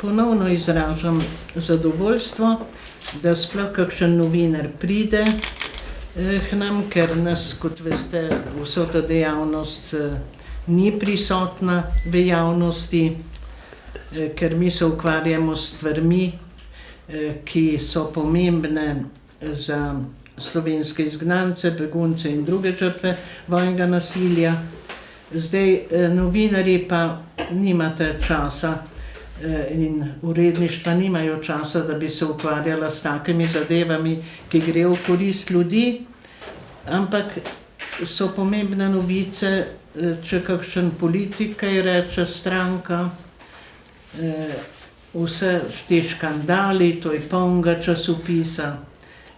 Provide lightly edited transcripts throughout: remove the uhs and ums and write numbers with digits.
ponovno izražam zadovoljstvo, da sploh kakšen novinar pride k nam, ker nas, kot veste, vso ta dejavnost ni prisotna v javnosti, ker mi se ukvarjamo s stvarmi, ki so pomembne za slovenske izgnance, begunce in druge žrtve vojnega nasilja. Zdaj, novinarji pa nimate časa in uredništva nimajo časa, da bi se ukvarjala s takimi zadevami, ki grejo v korist ljudi, ampak so pomembne novice, če kakšen politik kaj reče, stranka, vse te škandali, to je polnega časopisa,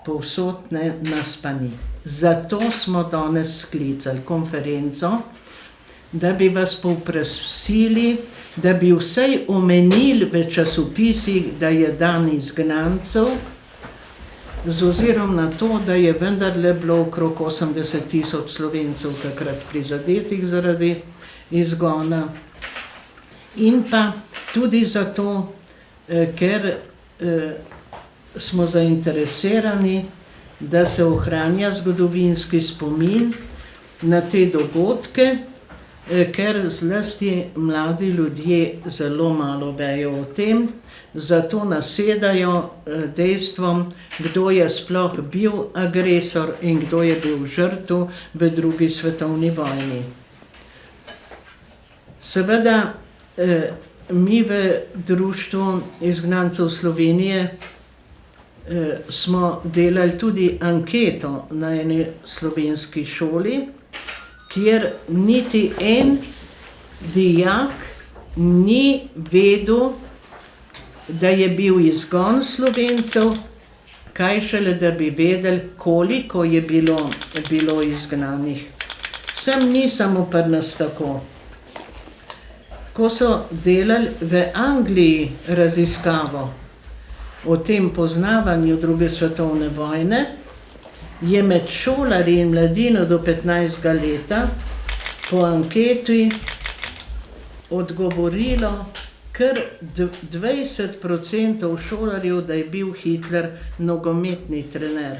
povsod, nas pa ni. Zato smo danes sklicali konferenco, da bi vas povprašali, da bi vsaj omenili v časopisih, da je dan izgnancev, z ozirom na to, da je vendarle bilo okrog 80,000 Slovencev takrat prizadetih zaradi izgona. In pa tudi zato, ker smo zainteresirani, da se ohranja zgodovinski spomin na te dogodke, ker zlasti mladi ljudje zelo malo vejo o tem, zato nasedajo dejstvom, kdo je sploh bil agresor in kdo je bil žrtev v drugi svetovni vojni. Seveda, mi v Društvu izgnancev Slovenije smo delali tudi anketo na eni slovenski šoli, kjer niti en dijak ni vedel, da je bil izgon Slovencev, kaj šele, da bi vedeli, koliko je bilo izgnanih. Sem ni samo pri nas tako. Ko so delali v Angliji raziskavo o tem poznavanju druge svetovne vojne, je med šolarji in mladino do 15 leta po anketi odgovorilo kar 20% šolarjev, da je bil Hitler nogometni trener.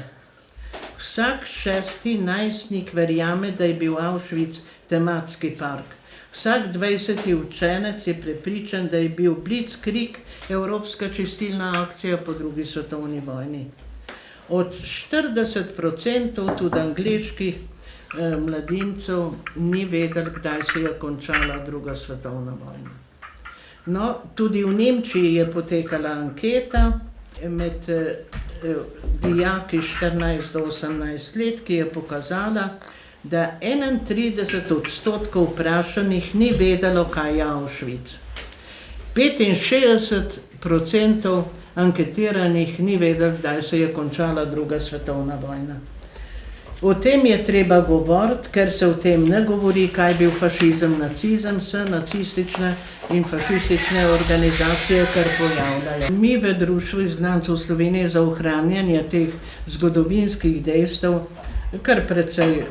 Vsak 6. najstnik verjame, da je bil Auschwitz tematski park. Vsak 20. učenec je prepričan, da je bil Blitzkrieg evropska čistilna akcija po drugi svetovni vojni. Od 40% tudi angleških mladincev ni vedel, kdaj se je končala druga svetovna vojna. No, tudi v Nemčiji je potekala anketa med dijaki 14 do 18 let, ki je pokazala, da 31% vprašanih ni vedelo, kaj je Auschwitz. 65% anketiranih ni vedelo, kdaj se je končala druga svetovna vojna. O tem je treba govoriti, ker se o tem ne govori, kaj je bil fašizem, nacizem, se nacistične in fašistične organizacije kar pojavljajo. Mi v Društvu izgnancev Slovenije za ohranjanje teh zgodovinskih dejstev kar precej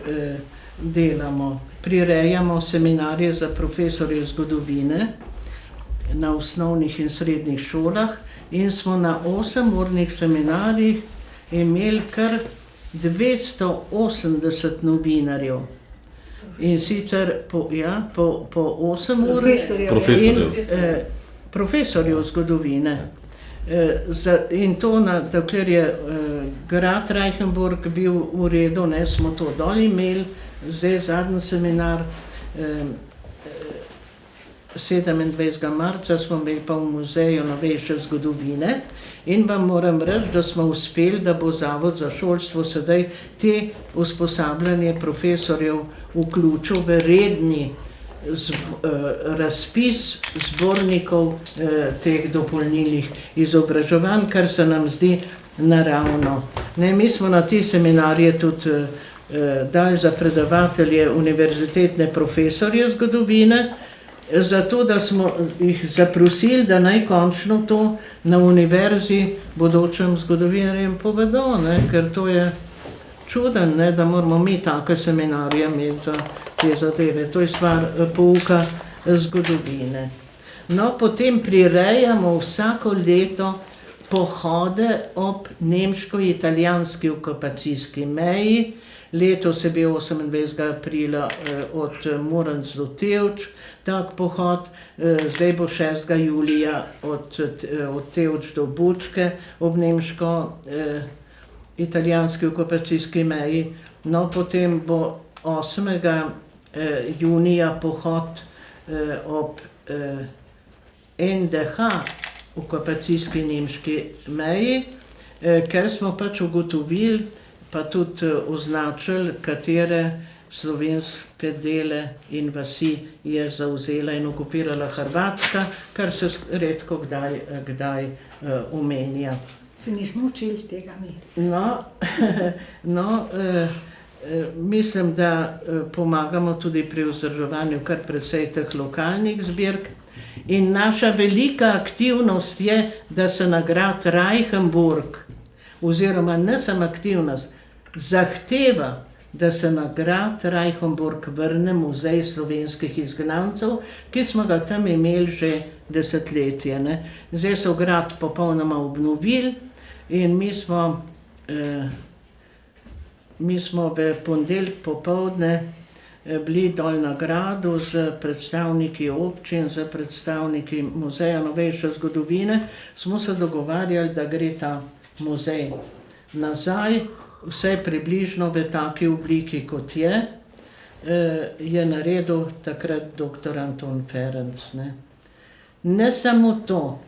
delamo. Prirejamo seminarje za profesorje zgodovine na osnovnih in srednjih šolah in smo na 8-urnih seminarjih imeli kar 280 novinarjev. In sicer po 8 ur profesorjev zgodovine. In to, dokler je grad Reichenburg bil v redu, smo to dol imeli, zdaj zadnji seminar 27. marca smo imeli pa v Muzeju novejše zgodovine in vam moram reči, da smo uspeli, da bo Zavod za šolstvo sedaj te usposabljanje profesorjev vključil v redni razpis zbornikov teh dopolnilnih izobraževanj, kar se nam zdi naravno. Mi smo na te seminarje tudi dali za predavatelje univerzitetne profesorje zgodovine, zato da smo jih zaprosili, da naj končno to na univerzi bodočim zgodovinarjem povedo, ker to je čuden, da moramo mi take seminarje imeti za te zadeve. To je stvar pouka zgodovine. No, potem prirejamo vsako leto pohode ob nemško-italijanski okupacijski meji. Letos je bil 28. aprila od Murnic do Tevč tak pohod, zdaj bo 6. julija od Tevč do Bučke ob nemško-italijanski okupacijski meji. No, potem bo 8. junija pohod ob NDH okupacijski nemški meji, ker smo pač ugotovili, pa tudi označili, katere slovenske dele in vasi je zavzela in okupirala Hrvatska, kar se redko kdaj omenja. Se nismo učili tega mi. Mislim, da pomagamo tudi pri vzdrževanju kar precej teh lokalnih zbirk. In naša velika aktivnost je, da se na grad Reichenburg, oziroma ne samo aktivnost, zahteva, da se na grad Reichenburg vrne muzej slovenskih izgnancev, ki smo ga tam imeli že desetletje. Ne. Zdaj so grad popolnoma obnovili in mi smo v ponedeljek popoldne bili dol na gradu z predstavniki občin, z predstavniki Muzeja novejše zgodovine. Smo se dogovarjali, da gre ta muzej nazaj, vse približno v taki obliki, kot je naredil takrat dr. Anton Ferenc. Ne samo to.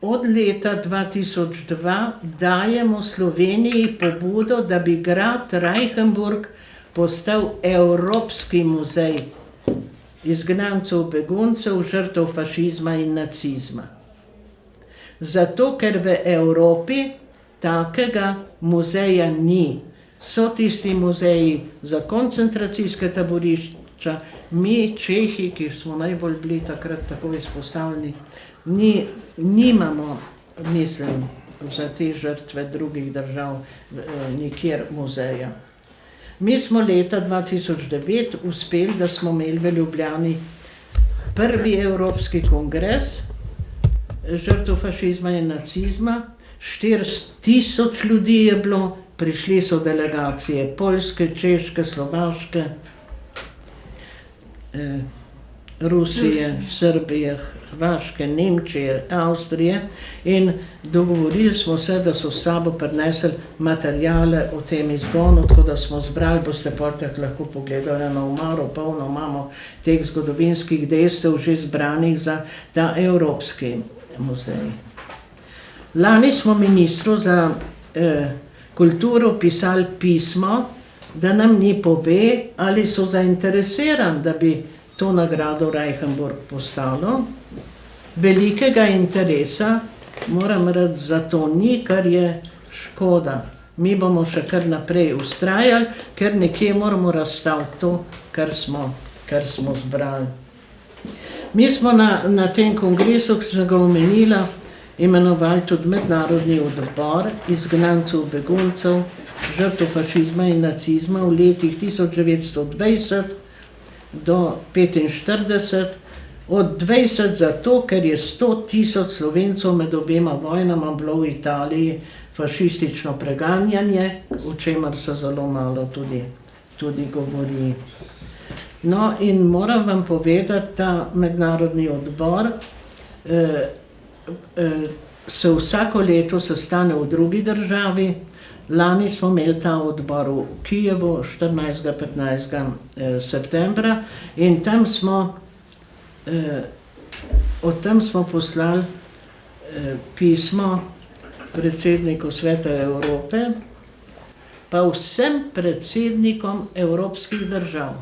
Od leta 2002 dajemo Sloveniji pobudo, da bi grad Reichenburg postal Evropski muzej izgnancev, beguncev, žrtev fašizma in nacizma. Zato, ker v Evropi takega muzeja ni. So tisti muzeji za koncentracijske taborišča, mi Čehi, ki smo najbolj bili takrat tako izpostavljeni, nimamo, mislim, za te žrtve drugih držav nikjer muzeja. Mi smo leta 2009 uspeli, da smo imeli v Ljubljani prvi Evropski kongres žrtev fašizma in nacizma. 4000 ljudi je bilo, prišli so delegacije Poljske, Češke, Slovaške, Rusije, Srbije, Hrvaške, Nemčije, Avstrije in dogovorili smo se, da so s sabo prinesli materijale o tem izgonu, tako da smo zbrali, boste potek lahko pogledali na omaro, polno imamo teh zgodovinskih dejstev že zbranih za ta Evropski muzej. Lani smo ministru za kulturo pisali pismo, da nam ni pove, ali so zainteresirani, da bi to nagrado Reichenburg postalo. Velikega interesa, moram reči, za to ni, kar je škoda. Mi bomo še kar naprej vztrajali, ker nekje moramo razstaviti to, kar smo zbrali. Mi smo na tem kongresu, ki sem ga omenila, imenovali tudi mednarodni odbor izgnancev, beguncev, žrtev fašizma in nacizma v letih 1920 do 1945, od 20 zato, ker je 100 000 Slovencev med obema vojnama bilo v Italiji fašistično preganjanje, o čemer se zelo malo tudi govori. No, in moram vam povedati, ta mednarodni odbor se vsako leto sestane v drugi državi. Lani smo imeli ta odbor v Kijevu 14. 15. septembra in tam smo poslali pismo predsedniku Sveta Evrope, pa vsem predsednikom evropskih držav.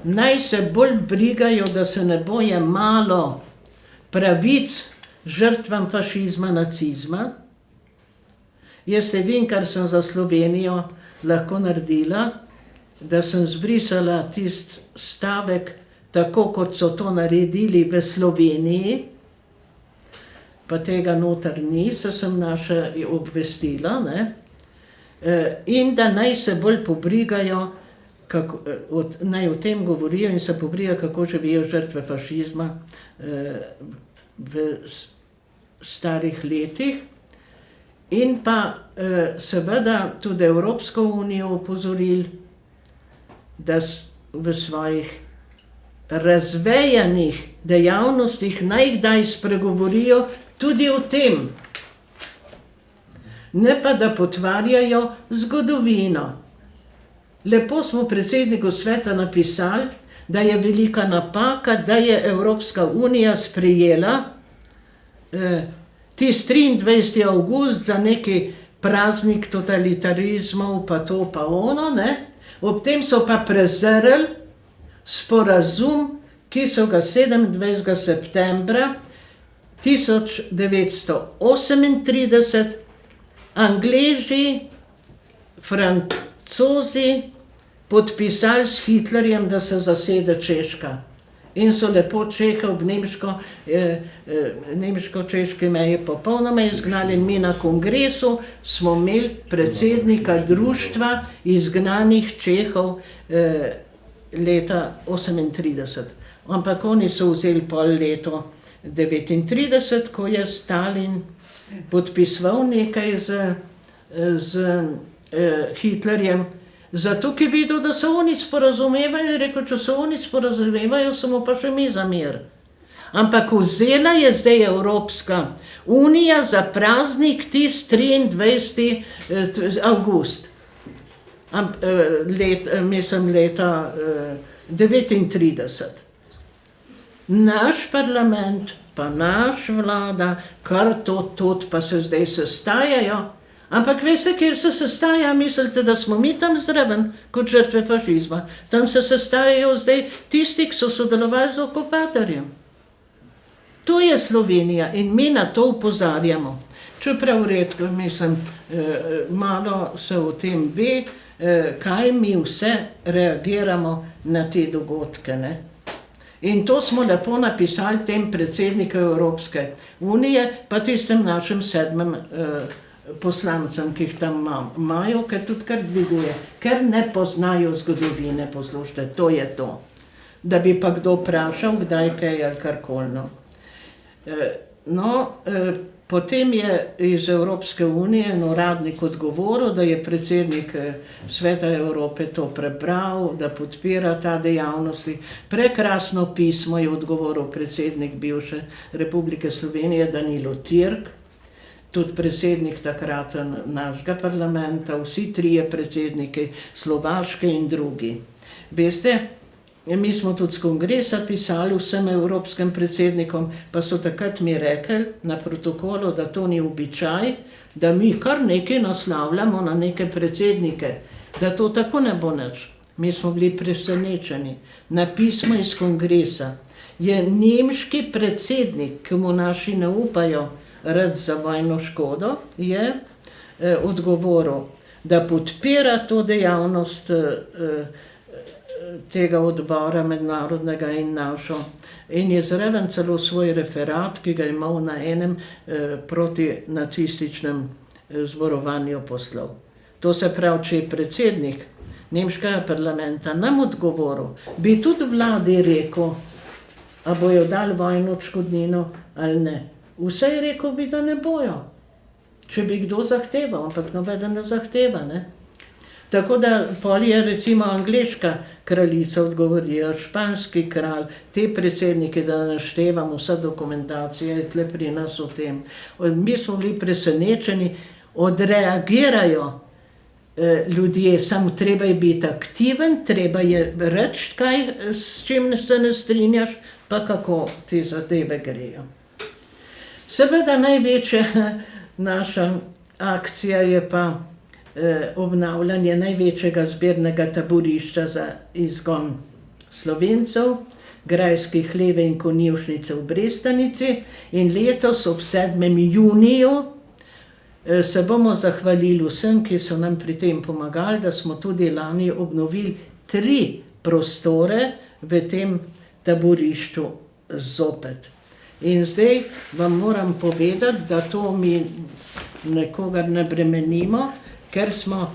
Naj se bolj brigajo, da se ne bo jemalo pravic žrtvam fašizma, nacizma. Jaz edino, kar sem za Slovenijo lahko naredila, da sem zbrisala tisti stavek, tako kot so to naredili v Sloveniji, pa tega noter ni, se sem naša obvestila, ne? In da naj se bolj pobrigajo, naj o tem govorijo in se pobrijo, kako živijo žrtve fašizma v starih letih. In pa seveda tudi Evropsko unijo opozorili, da v svojih razvejanih dejavnostih naj kdaj spregovorijo tudi o tem. Ne pa, da potvarjajo zgodovino. Lepo smo predsedniku sveta napisali, da je velika napaka, da je Evropska unija sprejela tisti 23. avgust za neki praznik totalitarizmov, pa to, pa ono, ne. Ob tem so pa prezrli sporazum, ki so ga 27. septembra 1938 Angleži, Francozi podpisali s Hitlerjem, da se zasede Češka. In so lepo Čehe ob nemško-češki meji popolnoma izgnali. In mi na kongresu smo imeli predsednika društva izgnanih Čehov leta 38. Ampak oni so vzeli pol leto 39, ko je Stalin podpisoval nekaj z Hitlerjem, zato ki je videl, da se oni sporazumevajo, in rekel, če se oni sporazumevajo, samo pa še mi za mir. Ampak vzela je zdaj Evropska unija za praznik tisti 23. avgust. Mislim leta 39. Naš parlament, pa naš vlada, kar to pa se zdaj sestajajo. Ampak veste, kjer se sestaja, mislite, da smo mi tam zraven, kot žrtve fašizma. Tam se sestajajo zdaj tisti, ki so sodelovali z okupatorjem. To je Slovenija in mi na to opozarjamo. Čeprav redko, mislim, malo se o tem ve, kaj mi vse reagiramo na te dogodke, ne. In to smo lepo napisali tem predsedniku Evropske unije, pa tistem našim 7 poslancem, ki jih tam imajo, ker tudi kar dviguje, ker ne poznajo zgodovine, poslušajte, to je to. Da bi pa kdo vprašal, kdaj kaj ali karkoli. Potem je iz Evropske unije en uradnik odgovoril, da je predsednik Sveta Evrope to prebral, da podpira ta dejavnosti. Prekrasno pismo je odgovoril predsednik bivše Republike Slovenije Danilo Türk, tudi predsednik takraten našega parlamenta, vsi 3 predsedniki Slovaške in drugi. Veste, mi smo tudi z kongresa pisali vsem evropskim predsednikom, pa so takrat mi rekli na protokolu, da to ni običaj, da mi kar nekaj naslavljamo na neke predsednike, da to tako ne bo nič. Mi smo bili presenečeni. Na pismo iz kongresa je nemški predsednik, ki mu naši ne upajo rad za vojno škodo, je odgovoril, da podpira to dejavnost tega odbora mednarodnega in našo. In je zraven celo svoj referat, ki ga je imel na enem protinacističnem zborovanju poslal. To se pravi, če je predsednik nemškega parlamenta nam odgovoril, bi tudi vladi rekel, a bojo dali vojno odškodnino ali ne. Vse je rekel bi, da ne bojo, če bi kdo zahteval, ampak nobeden ne zahteva, ne. Tako da pol je recimo angleška kraljica odgovorila, španski kralj, te predsedniki, da naštevam, vsa dokumentacija je tle pri nas o tem. Mi smo bili presenečeni, odreagirajo ljudje, samo treba je biti aktiven, treba je reči kaj, s čim se ne strinjaš, pa kako te zadeve grejo. Seveda največja naša akcija je pa obnavljanje največjega zbirnega taborišča za izgon Slovencev, grajskih hleve in konjušnice v Brestanici, in letos ob 7. juniju se bomo zahvalili vsem, ki so nam pri tem pomagali, da smo tudi lani obnovili 3 prostore v tem taborišču zopet. In zdaj vam moram povedati, da to mi nekogar ne bremenimo, ker smo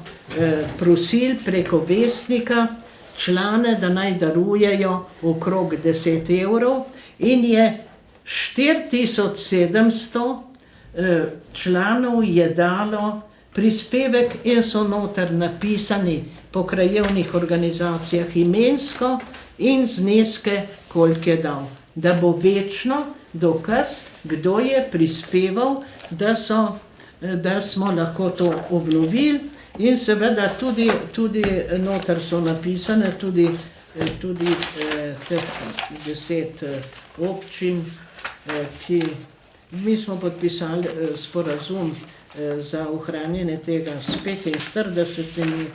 prosili preko vestnika, člane, da naj darujejo okrog 10 evrov in je 4700 članov je dalo prispevek in so noter napisani po krajevnih organizacijah imensko in zneske, koliko je dal. Da bo večno dokaz, kdo je prispeval, da smo lahko to obnovili in seveda tudi noter so napisane tudi teh 10 občin, ki mi smo podpisali sporazum za ohranjanje tega s 45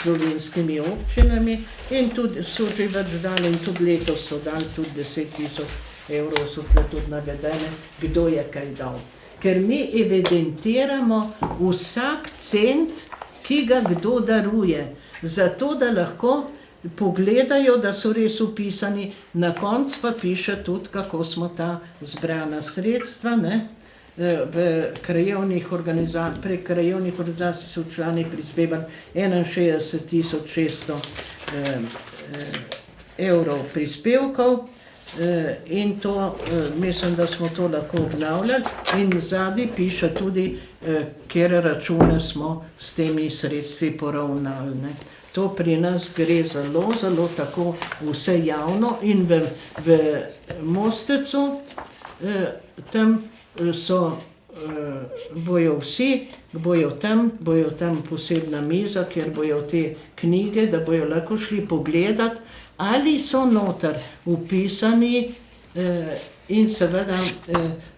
slovenskimi občinami in tudi so že več dali in tudi letos so dali tudi 10 000 evrov, so tudi navedene, kdo je kaj dal. Ker mi evidentiramo vsak cent, ki ga kdo daruje, zato da lahko pogledajo, da so res upisani, na koncu pa piše tudi, kako smo ta zbrana sredstva, prek krajevnih organizacij so člani prispevali 61 600 evrov prispevkov in to, mislim, da smo to lahko obnavljali in zadnji piše tudi, kjer račune smo s temi sredstvi poravnali. To pri nas gre zelo, zelo tako vse javno in v Mostecu tam bojo vsi, bojo tam posebna miza, kjer bojo te knjige, da bojo lahko šli pogledati, ali so noter upisani in seveda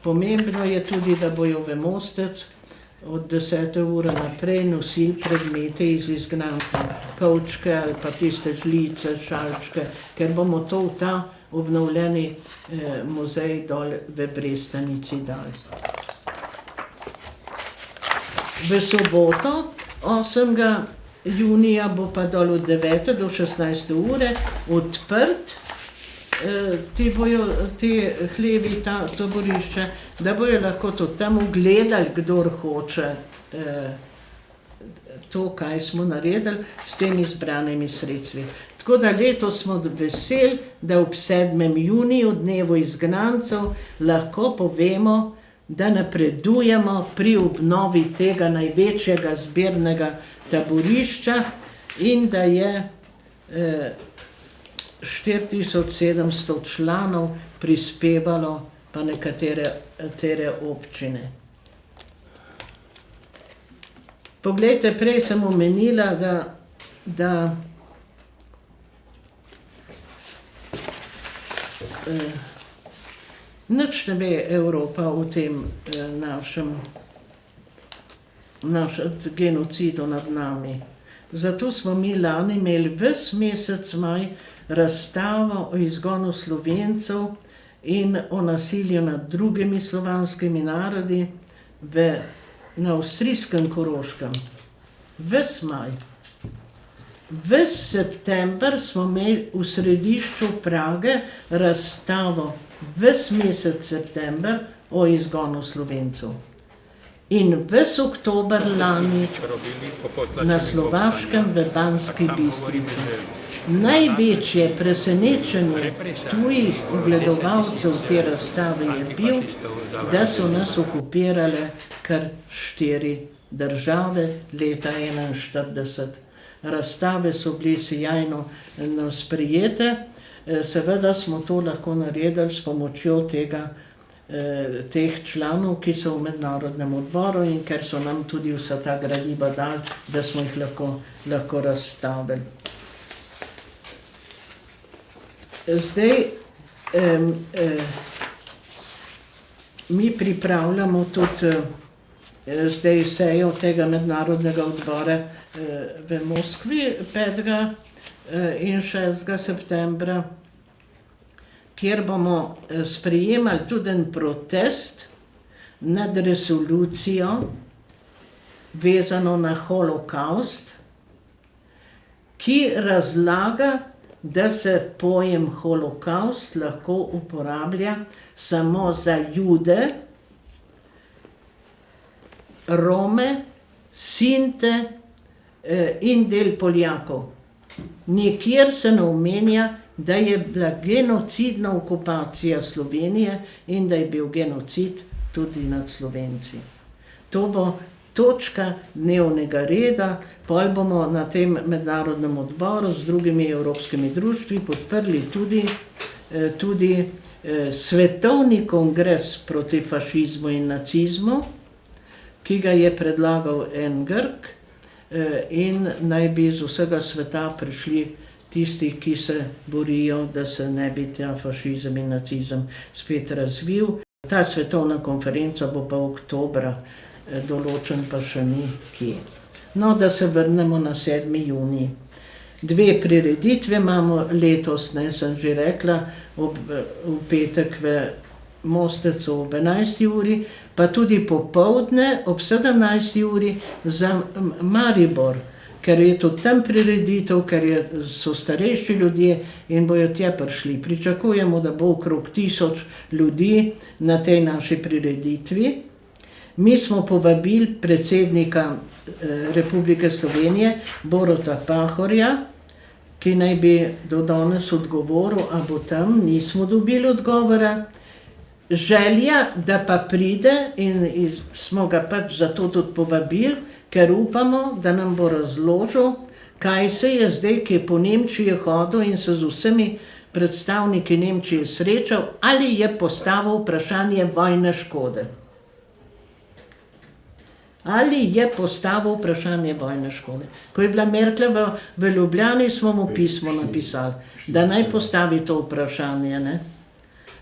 pomembno je tudi, da bojo v Mostec od 10. ure naprej nosili predmete iz izgnanstva, kovčke ali pa tiste žlice, šalčke, ker bomo to v ta obnovljeni muzej dol v Brestanici dali. V soboto, 8. junija, bo pa dol od 9. do 16. ure odprt te hlevi, to borišče, da bojo lahko to tam ugledali, kdor hoče to, kaj smo naredili s temi zbranimi sredstvi. Tako da letos smo veseli, da ob 7. juniju, dnevu izgnancev, lahko povemo, da napredujemo pri obnovi tega največjega zbirnega taborišča in da je 4700 članov prispevalo pa nekatere občine. Poglejte, prej sem omenila, da nič ne ve Evropa o tem našem genocidu nad nami. Zato smo mi lani imeli ves mesec maj razstavo o izgonu Slovencev in o nasilju nad drugimi slovanskimi narodi na avstrijskem Koroškem. Ves maj. Ves september smo imeli v središču Prage razstavo, ves mesec september, o izgonu Slovencev. In ves oktober lani na Slovaškem v Banski Bistrici. Največje presenečenje tujih ogledovalcev te razstave je bil, da so nas okupirale kar 4 države leta 1941. Razstave so bile sijajno sprejete, seveda smo to lahko naredili s pomočjo teh članov, ki so v mednarodnem odboru in ker so nam tudi vsa ta gradiva dali, da smo jih lahko razstavili. Zdaj, mi pripravljamo tudi zdaj sejo tega mednarodnega odbora v Moskvi 5. in 6. septembra, kjer bomo sprejemali tudi en protest nad resolucijo vezano na holokaust, ki razlaga, da se pojem holokaust lahko uporablja samo za Jude, Rome, Sinte in del Poljakov. nikjer se ne omenja, da je bila genocidna okupacija Slovenije in da je bil genocid tudi nad Slovenci. To bo točka dnevnega reda, pol bomo na tem mednarodnem odboru z drugimi evropskimi društvi podprli tudi svetovni kongres proti fašizmu in nacizmu, ki ga je predlagal en Grk, in naj bi iz vsega sveta prišli tisti, ki se borijo, da se ne bi ta fašizem in nacizem spet razvil. Ta svetovna konferenca bo pa oktobra, določen pa še ni kje. No, da se vrnemo na 7. junij. 2 prireditve imamo letos, sem že rekla, v petek v Mostecu ob 11. uri, pa tudi popoldne ob 17. uri za Maribor, ker je tudi tam prireditev, ker so starejši ljudje in bojo tja prišli. Pričakujemo, da bo okrog 1000 ljudi na tej naši prireditvi. Mi smo povabili predsednika Republike Slovenije, Boruta Pahorja, ki naj bi do danes odgovoril, a bo tam, nismo dobili odgovora. Želja, da pa pride in smo ga pač zato tudi povabili, ker upamo, da nam bo razložil, kaj se je zdaj, ki je po Nemčiji hodil in se z vsemi predstavniki Nemčije srečal, ali je postavil vprašanje vojne škode. Ali je postavil vprašanje vojne škode. Ko je bila Merklova v Ljubljani, smo mu pismo napisali, da naj postavi to vprašanje, ne.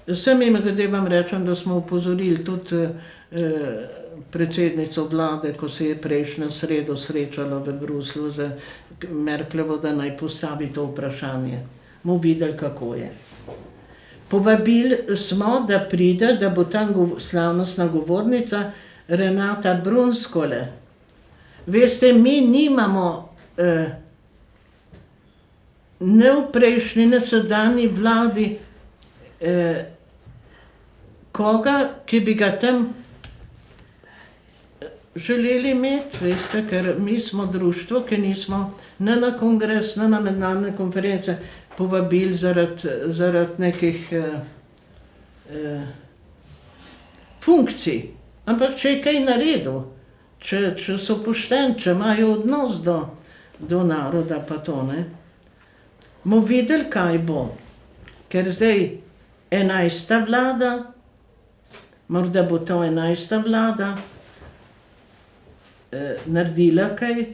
Vsem glede vam rečem, da smo upozorili tudi predsednico vlade, ko se je prejšnjo sredo srečala v Bruslju z Merklovo, da naj postavi to vprašanje. Bomo videli, kako je. Povabili smo, da pride, da bo tam slavnostna govornica Renata Brunskole. Veste, mi nimamo ne v prejšnji, ne sedanji vladi koga, ki bi ga tam želeli imeti, veste, ker mi smo društvo, ki nismo ne na kongres, ne na mednarodne konference povabili zaradi nekih funkcij. Ampak če je kaj naredil, če so pošteni, če imajo odnos do naroda, pa to, ne. Bomo videli, kaj bo. Ker zdaj 11. vlada, morda bo to 11. vlada naredila kaj,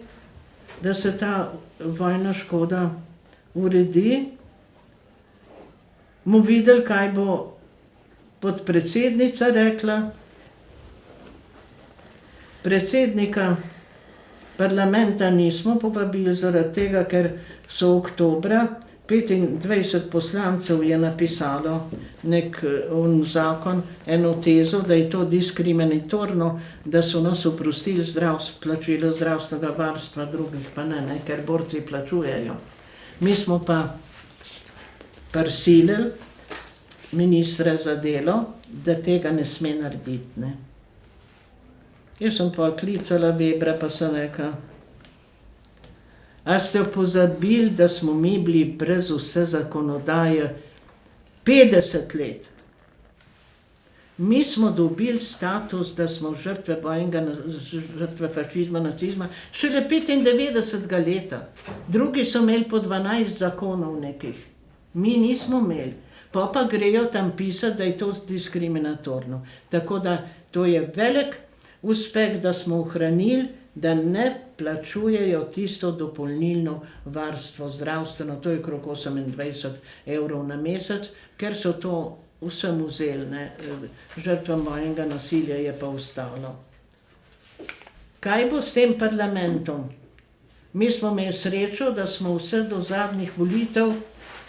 da se ta vojna škoda uredi. Bomo videli, kaj bo podpredsednica rekla. Predsednika parlamenta nismo povabili zaradi tega, ker so oktobra 25 poslancev je napisalo nek zakon, eno tezo, da je to diskriminatorno, da so nas oprostili plačilo zdravstvenega varstva, drugih pa ne, ker borci plačujejo. Mi smo pa prisilili ministra za delo, da tega ne sme narediti, ne. Jaz sem pa klicala Webra, pa sem rekla, a ste pozabili, da smo mi bili brez vse zakonodaje 50 let? Mi smo dobili status, da smo žrtve žrtve fašizma, nacizma, šele 95. leta. Drugi so imeli po 12 zakonov nekih. Mi nismo imeli. Pa grejo tam pisati, da je to diskriminatorno. Tako da to je velik uspeh, da smo ohranili, da ne plačujejo tisto dopolnilno varstvo zdravstveno, to je okrog 28 € na mesec, ker so to vsem vzeli, ne. Žrtvam vojnega nasilja je pa ostalo. Kaj bo s tem parlamentom? Mi smo imeli srečo, da smo vse do zadnjih volitev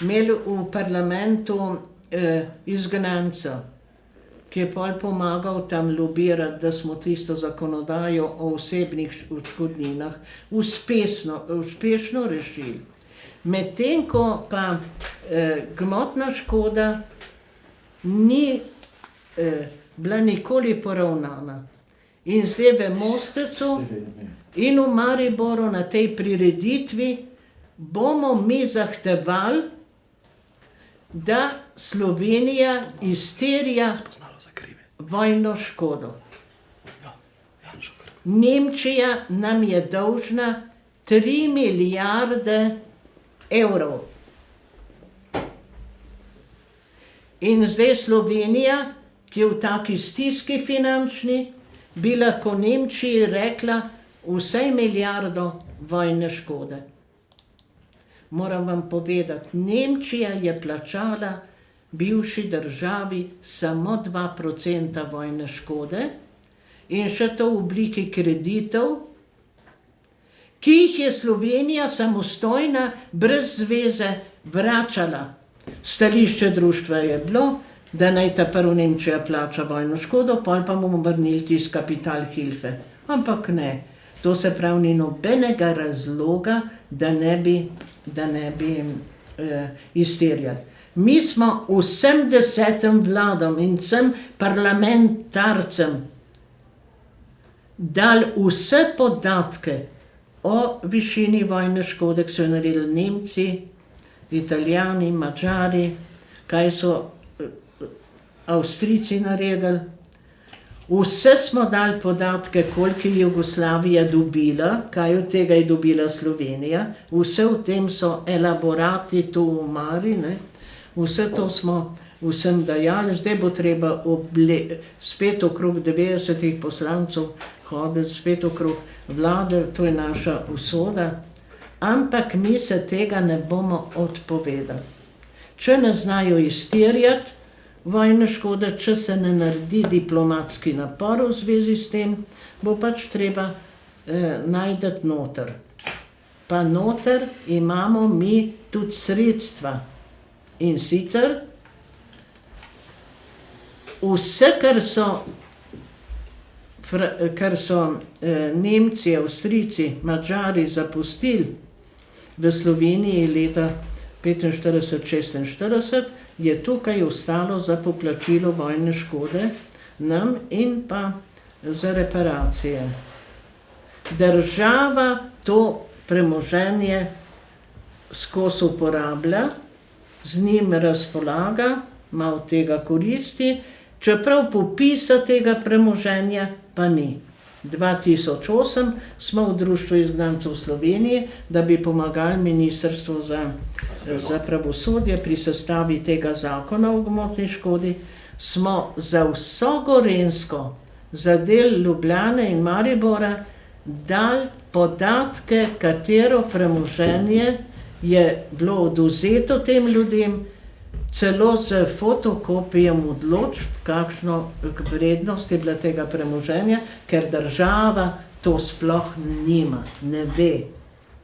imeli v parlamentu izgnanca, ki je pol pomagal tam lobirati, da smo tisto zakonodajo o osebnih odškodninah uspešno rešili. Medtem ko pa gmotna škoda ni bila nikoli poravnana. In zdaj v Mostecu in v Mariboru na tej prireditvi bomo mi zahtevali, da Slovenija izterja vojno škodo. Nemčija nam je dolžna 3 milijarde evrov. In zdaj Slovenija, ki je v taki stiski finančni, bi lahko Nemčiji rekla vsaj milijardo vojne škode. Moram vam povedati, Nemčija je plačala bivši državi samo 2% vojne škode in še to v obliki kreditov, ki jih je Slovenija samostojna, brez zveze vračala. Stališče društva je bilo, da naj ta prvo Nemčija plača vojno škodo, pol pa bomo vrnili tisti Kapitalhilfe. Ampak ne, to se pravi ni nobenega razloga, da ne bi izterjali. Mi smo vsem 10 vladam in vsem parlamentarcem dali vse podatke o višini vojne škode, ki so jo naredili Nemci, Italijani, Madžari, kaj so Avstrijci naredili. Vse smo dali podatke, koliko je Jugoslavija dobila, kaj od tega je dobila Slovenija. Vse v tem so elaborati tu v Mari, ne. Vse to smo vsem dajali. Zdaj bo treba spet okrog 90 poslancev hoditi, spet okrog vlade, to je naša usoda. Ampak mi se tega ne bomo odpovedali. Če ne znajo izterjati vojne škode, če se ne naredi diplomatski napor v zvezi s tem, bo pač treba najti noter. Pa noter imamo mi tudi sredstva. In sicer vse, kar so Nemci, Avstrijci, Madžari zapustili v Sloveniji leta 45-46, je tukaj ostalo za poplačilo vojne škode nam in pa za reparacije. Država to premoženje skozi uporablja, z njim razpolaga, ima od tega koristi, čeprav popisa tega premoženja pa ni. 2008 smo v Društvu izgnancev Slovenije, da bi pomagali Ministrstvu za pravosodje pri sestavi tega zakona o gmotni škodi, smo za vso Gorenjsko, za del Ljubljane in Maribora dali podatke, katero premoženje je bilo odvzeto tem ljudem, celo z fotokopijem odločb, kakšno vrednost je bila tega premoženja, ker država to sploh nima, ne ve.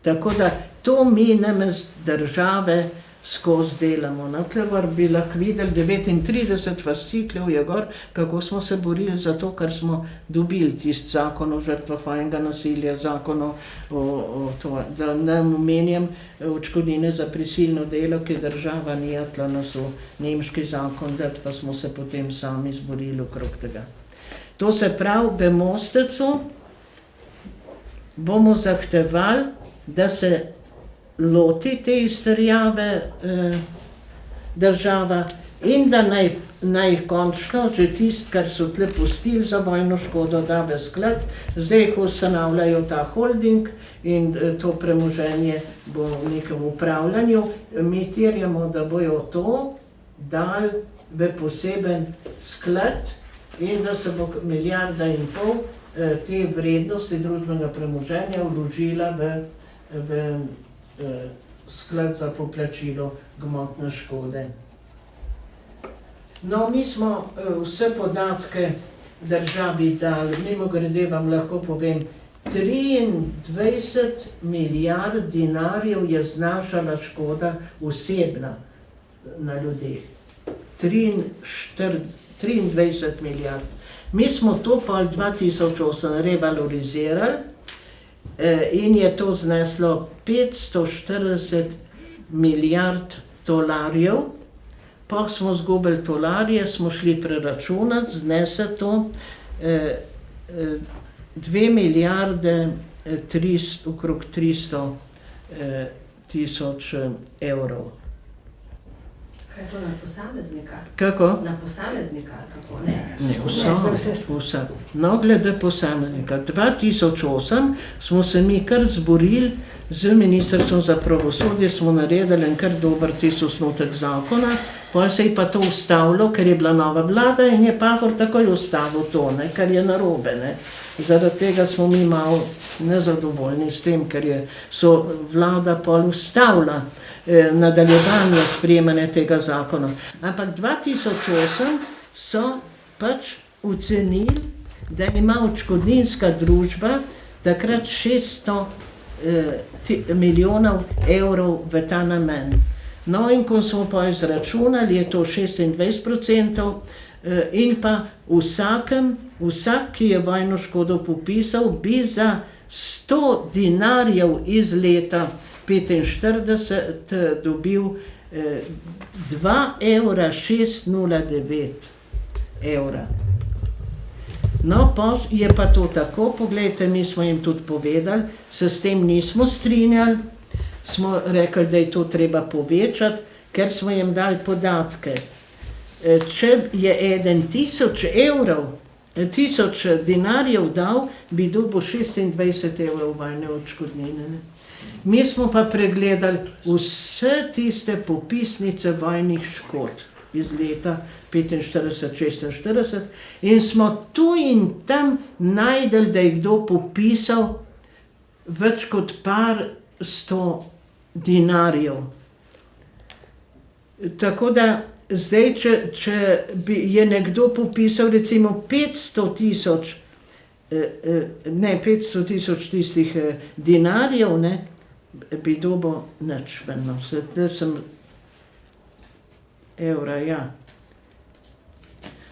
Tako da to mi namesto države skozi delamo. Na tle bi lahko videli 39 fascikljev je gor, kako smo se borili za to, kar smo dobili, tisti zakon o žrtvah vojnega nasilja, zakon o to, da ne omenjam odškodnine za prisilno delo, ki država ni atla nas v nemški zakon dati, pa smo se potem sami zborili okrog tega. To se pravi, v Mostecu bomo zahtevali, da se loti te izterjave država in da naj končno že tisto, kar so tle pustili za vojno škodo, da v sklad. Zdaj, ko ustanavljajo ta holding in to premoženje bo v nekem upravljanju, mi terjamo, da bojo to dali v poseben sklad in da se bo 1,5 milijarde te vrednosti družbenega premoženja vložila v sklad za poplačilo gmotne škode. No, mi smo vse podatke državi dali, mimogrede vam lahko povem, 23 milijard dinarjev je znašala škoda osebna na ljudeh. 23 milijard. Mi smo to pa 2008 revalorizirali in je to zneslo 540 milijard dolarjev. Pa smo zgubili dolarje, smo šli preračunati, znese to 2 milijarde okrog 300 000 evrov. Kaj je to na posameznika? Kako? Na posameznika, kako ne? Ne, vse. No, glede posameznika. 2008 smo se mi kar zborili z Ministrstvom za pravosodje, smo naredili en kar dober osnutek zakona, potem se je pa to ustavilo, ker je bila nova vlada in je Pahor takoj ustavil to, ne, kar je narobe. Ne. Zaradi tega smo mi malo nezadovoljni s tem, ker so vlada pol ustavila nadaljevanje sprejemanja tega zakona. Ampak 2008 so pač ocenili, da ima odškodninska družba takrat 600 milijonov evrov v ta namen. No in ko smo pa izračunali, je to 26%, in pa vsak, ki je vojno škodo popisal, bi za 100 dinarjev iz leta 45 dobil 2,609 evra. No, pa je pa to tako, poglejte, mi smo jim tudi povedali, se s tem nismo strinjali, smo rekli, da je to treba povečati, ker smo jim dali podatke. Če je eden 1000 dinarjev dal, bi dobil 26 evrov vojne odškodnine. Mi smo pa pregledali vse tiste popisnice vojnih škod iz leta 45-46 in smo tu in tam najdeli, da je kdo popisal več kot par 100 dinarjev. Tako da zdaj, če je nekdo popisal recimo 500 tisoč tistih dinarjev, ne, bi dobil nič ven. Zdaj sem evra, ja.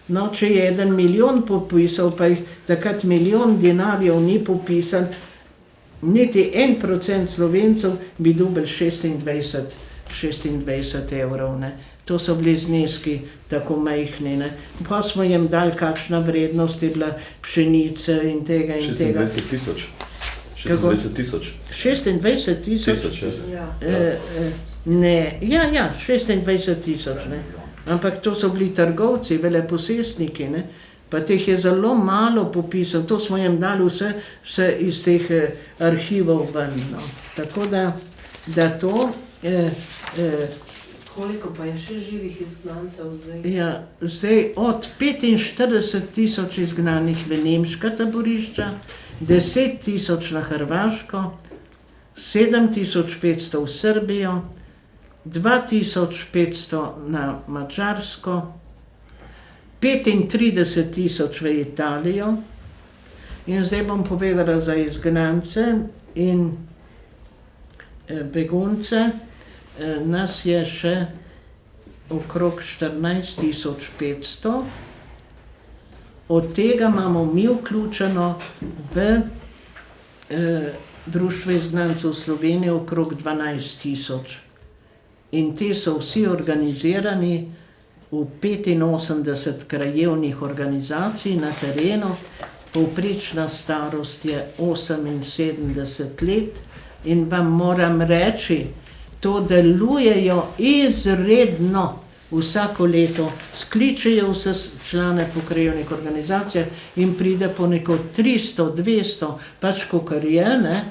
No, če je 1 milijon popisal, pa jih takrat 1 milijon dinarjev ni popisal, niti 1% Slovencev bi dobil 26 evrov, ne. To so bili zneski tako majhni, ne. Pa smo jim dali, kakšna vrednost je bila pšenice in tega in tega. 26 tisoč. 26 tisoč. 26 tisoč? Ja. Ne, ja, 26 tisoč, ne. Ampak to so bili trgovci, veleposestniki, ne. Pa teh je zelo malo popisal, to smo jim dali vse iz teh arhivov ven, no. Tako da to... Koliko pa je še živih izgnancev zdaj? Ja, zdaj od 45 tisoč izgnanih v nemška taborišča, 10 tisoč na Hrvaško, 7500 v Srbijo, 2500 na Madžarsko, 35 tisoč v Italijo in zdaj bom povedala za izgnance in begunce. Nas je še okrog 14,500, od tega imamo mi vključeno v Društvo izgnancev Slovenije okrog 12,000. In te so vsi organizirani v 85 krajevnih organizacij na terenu, povprečna starost je 78 let in vam moram reči, to delujejo izredno vsako leto, skličejo vse člane po krajevnih organizacijah in pride ponekod 300, 200, pač kakor je, ne,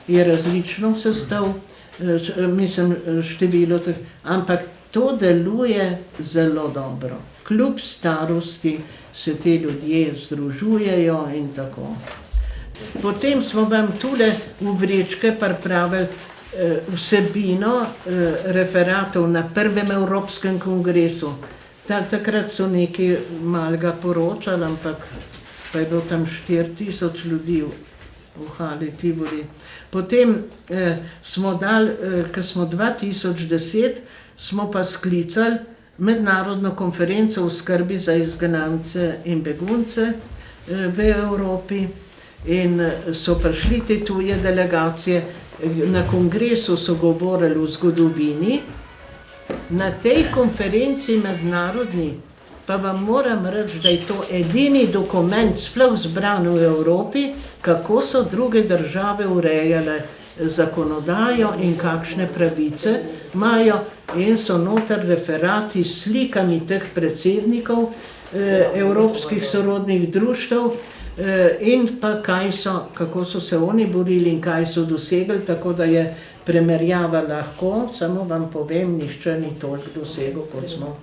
je različno sestav, mislim število, ampak to deluje zelo dobro. Kljub starosti se te ljudje združujejo in tako. Potem smo vam tule v vrečke pripravili vsebino referatov na prvem Evropskem kongresu. Takrat so nekaj malega poročali, ampak pa je bilo tam 4000 ljudi v hali Tivoli. Potem smo dali, ko smo 2010, smo pa sklicali mednarodno konferenco o skrbi za izgnance in begunce v Evropi in so prišli te tuje delegacije. Na kongresu so govorili o zgodovini, na tej konferenci mednarodni pa vam moram reči, da je to edini dokument sploh zbran v Evropi, kako so druge države urejale zakonodajo in kakšne pravice imajo, in so noter referati s slikami teh predsednikov evropskih sorodnih društev, in pa kako so se oni borili in kaj so dosegli, tako da je primerjava lahko, samo vam povem, nihče ni toliko dosegel, kot smo.